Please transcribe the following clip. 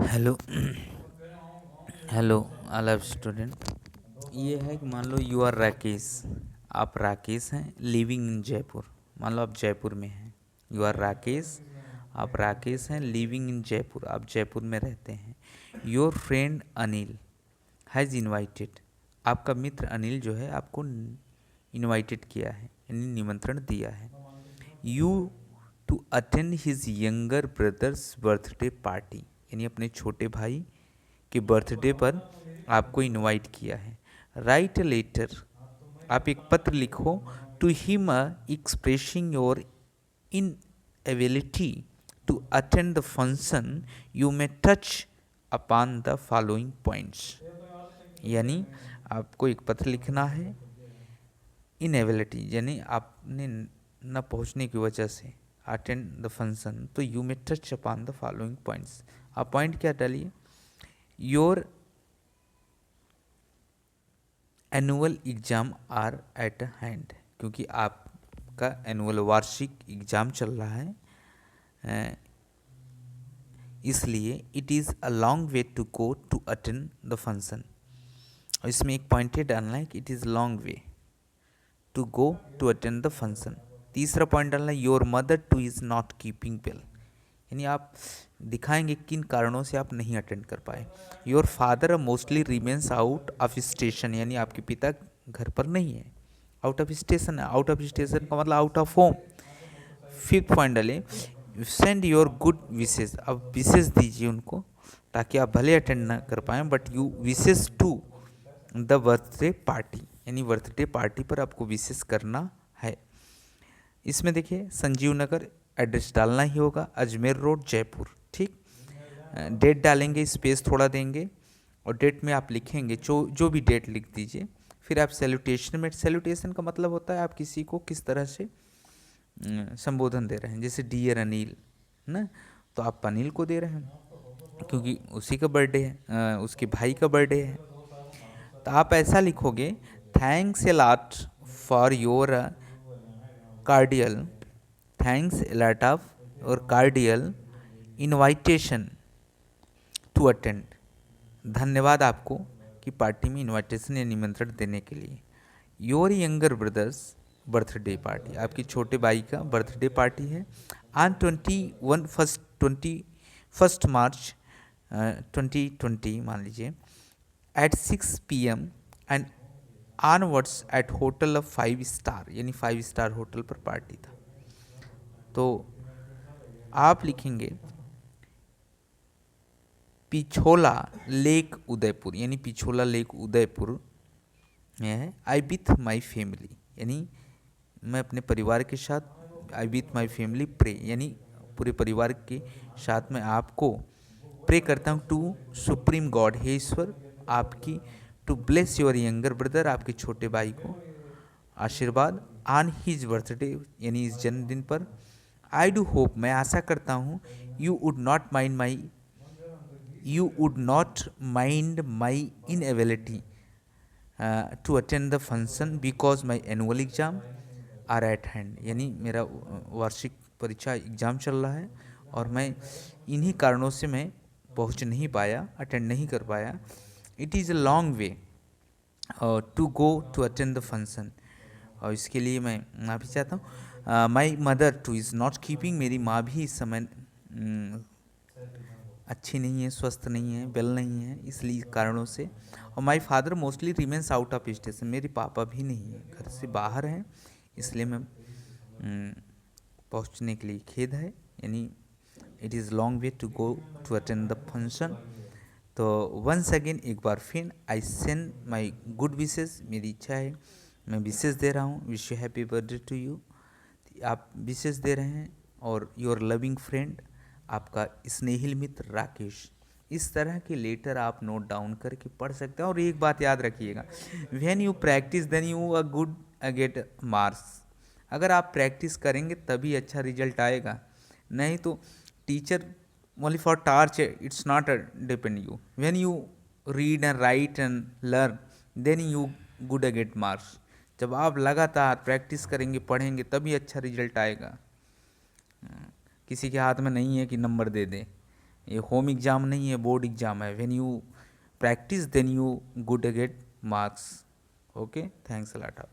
Hello hello आलव student. ये है कि मान लो यू आर राकेश। आप राकेश हैं लिविंग इन जयपुर। मान लो आप जयपुर में हैं। You are Rakesh. आप राकेश हैं लिविंग इन जयपुर। आप जयपुर में रहते हैं। Your friend Anil has invited. आपका मित्र अनिल जो है आपको इनवाइटेड किया है यानी निमंत्रण दिया है you to attend his younger brother's birthday party, यानी अपने छोटे भाई के बर्थडे पर आपको इनवाइट किया है। राइट अ लेटर, आप एक पत्र लिखो to him expressing your inability to attend the function. You may touch upon the following points, यानी आपको एक पत्र लिखना है इनएबिलिटी यानी आपने न पहुंचने की वजह से अटेंड द फंक्शन, तो you may touch upon the following points. आप पॉइंट क्या डालिए, your annual exam are at hand, क्योंकि आपका एनुअल वार्षिक एग्जाम चल रहा है, इसलिए it is a long way to go to attend the function. इसमें एक पॉइंट डालना है कि it is long way to go to attend the function. तीसरा पॉइंट डालना है your mother too is not keeping well, यानी आप दिखाएंगे किन कारणों से आप नहीं अटेंड कर पाए। Your father mostly remains out of station, यानी आपके पिता घर पर नहीं है, आउट ऑफ स्टेशन है। आउट ऑफ स्टेशन का मतलब out of home. Fifth point डालें सेंड योर गुड विशेज। अब विशेष दीजिए उनको ताकि आप भले अटेंड ना कर पाए but you wishes to the birthday party, यानी बर्थडे पार्टी पर आपको विशेष करना है। इसमें देखिए संजीव नगर एड्रेस डालना ही होगा, अजमेर रोड जयपुर, ठीक। डेट डालेंगे, स्पेस थोड़ा देंगे और डेट में आप लिखेंगे जो भी डेट लिख दीजिए। फिर आप सैल्यूटेशन में, सैल्यूटेशन का मतलब होता है आप किसी को किस तरह से संबोधन दे रहे हैं, जैसे डियर अनिल ना, तो आप अनिल को दे रहे हैं क्योंकि उसी का बर्थडे है, उसके भाई का बर्थडे है। तो आप ऐसा लिखोगे, thanks a lot for your cordial, thanks a lot of your cordial invitation to attend. धन्यवाद आपको कि पार्टी में इनविटेशन या निमंत्रण देने के लिए। Your younger brother's birthday party, आपकी छोटे भाई का बर्थडे पार्टी है ऑन 21 मार्च 2020 मान लीजिए at 6 PM and onwards at hotel of 5 star, यानी 5 स्टार होटल पर पार्टी था। तो आप लिखेंगे पिछोला लेक उदयपुर, यानी पिछोला लेक उदयपुर है। आई विथ माई फैमिली, यानी मैं अपने परिवार के साथ, I with my family pray, यानी पूरे परिवार के साथ मैं आपको प्रे करता हूँ टू सुप्रीम गॉड, हे ईश्वर आपकी, to bless your younger brother, आपके छोटे भाई को आशीर्वाद ऑन हिज बर्थडे, यानी इस जन्मदिन पर। आई डू होप, मैं आशा करता हूँ, you would not mind my inability to attend the function because my annual exam are at hand, यानी मेरा वार्षिक परीक्षा एग्ज़ाम चल रहा है और मैं इन्हीं कारणों से मैं पहुंच नहीं पाया, अटेंड नहीं कर पाया। It is a long way to go to attend the function, और इसके लिए मैं माफ़ी चाहता हूँ। My mother too is not keeping, मेरी माँ भी इस समय अच्छी नहीं है, स्वस्थ नहीं है, वेल नहीं है, इसलिए कारणों से। और my father mostly remains out of station, मेरे पापा भी नहीं है, घर से बाहर हैं, इसलिए मैं पहुंचने के लिए खेद है, यानी it is long way to go to attend the function. तो वंस अगेन एक बार फिर I send my good wishes, मेरी इच्छा है मैं विशेष दे रहा हूँ, wish you happy birthday to you, आप विशेष दे रहे हैं। और योर लविंग फ्रेंड, आपका स्नेहिल मित्र राकेश। इस तरह के लेटर आप नोट डाउन करके पढ़ सकते हैं। और एक बात याद रखिएगा, when you practice then you a good get marks. अगर आप प्रैक्टिस करेंगे तभी अच्छा रिजल्ट आएगा, नहीं तो teacher only for torch it's not depend you. When you read and write and learn then you good get marks. जब आप लगातार प्रैक्टिस करेंगे, पढ़ेंगे, तभी अच्छा रिजल्ट आएगा। किसी के हाथ में नहीं है कि नंबर दे दे, ये होम एग्जाम नहीं है, बोर्ड एग्जाम है. When you practice then you good get marks. Okay, thanks a lot.